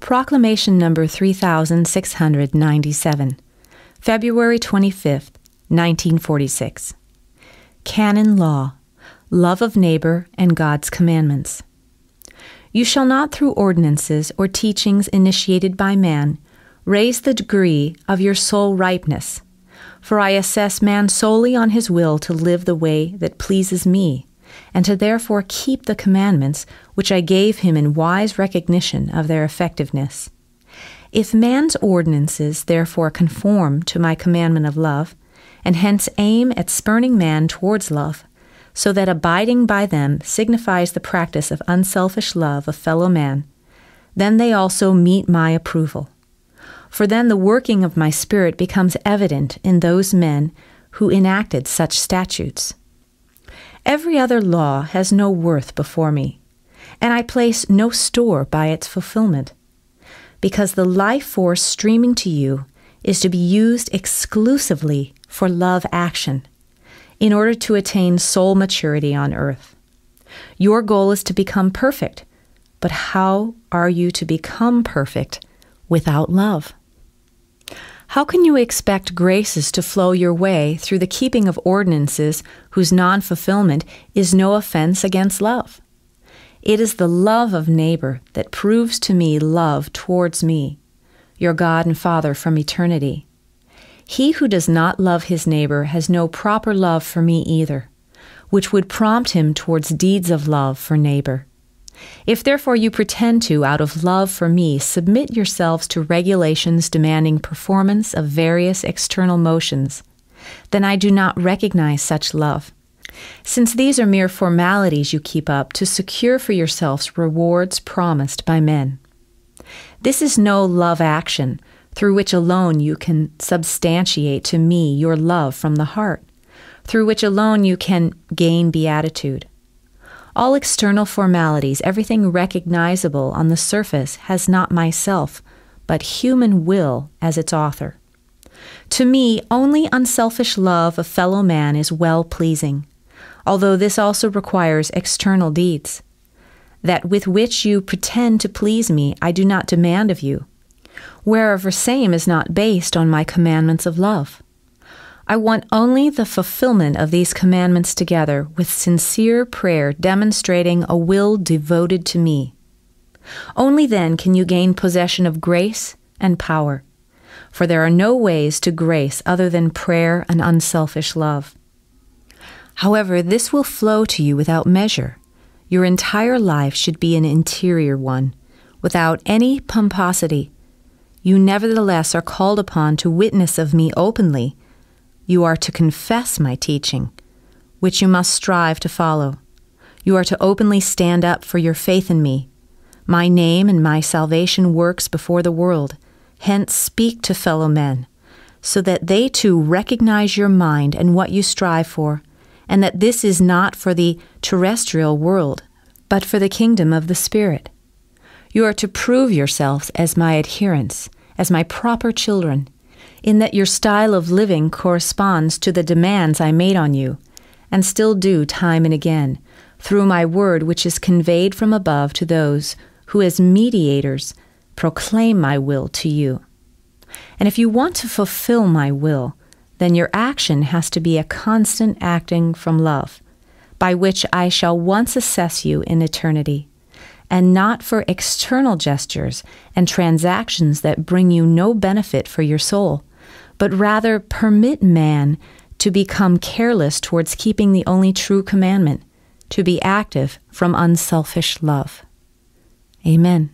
Proclamation number 3697, February 25th, 1946. Canon Law, Love of Neighbor and God's Commandments. You shall not through ordinances or teachings initiated by man raise the degree of your soul ripeness, for I assess man solely on his will to live the way that pleases me, and to therefore keep the commandments which I gave him in wise recognition of their effectiveness. If man's ordinances therefore conform to my commandment of love, and hence aim at spurning man towards love, so that abiding by them signifies the practice of unselfish love of fellow man, then they also meet my approval. For then the working of my Spirit becomes evident in those men who enacted such statutes. Every other law has no worth before me, and I place no store by its fulfillment, because the life force streaming to you is to be used exclusively for love action, in order to attain soul maturity on earth. Your goal is to become perfect, but how are you to become perfect without love? How can you expect graces to flow your way through the keeping of ordinances whose non-fulfillment is no offense against love? It is the love of neighbor that proves to me love towards me, your God and Father from eternity. He who does not love his neighbor has no proper love for me either, which would prompt him towards deeds of love for neighbor. If therefore you pretend to, out of love for me, submit yourselves to regulations demanding performance of various external motions, then I do not recognize such love, since these are mere formalities you keep up to secure for yourselves rewards promised by men. This is no love action, through which alone you can substantiate to me your love from the heart, through which alone you can gain beatitude. All external formalities, everything recognizable on the surface, has not myself, but human will as its author. To me, only unselfish love of fellow man is well-pleasing, although this also requires external deeds. That with which you pretend to please me, I do not demand of you, wherever same is not based on my commandments of love. I want only the fulfillment of these commandments together with sincere prayer demonstrating a will devoted to me. Only then can you gain possession of grace and power, for there are no ways to grace other than prayer and unselfish love. However, this will flow to you without measure. Your entire life should be an interior one, without any pomposity. You nevertheless are called upon to witness of me openly. You are to confess my teaching, which you must strive to follow. You are to openly stand up for your faith in me. My name and my salvation works before the world. Hence speak to fellow men, so that they too recognize your mind and what you strive for, and that this is not for the terrestrial world, but for the kingdom of the Spirit. You are to prove yourselves as my adherents, as my proper children, in that your style of living corresponds to the demands I made on you, and still do time and again, through my word which is conveyed from above to those who as mediators proclaim my will to you. And if you want to fulfill my will, then your action has to be a constant acting from love, by which I shall once assess you in eternity, and not for external gestures and transactions that bring you no benefit for your soul, but rather permit man to become careless towards keeping the only true commandment, to be active from unselfish love. Amen.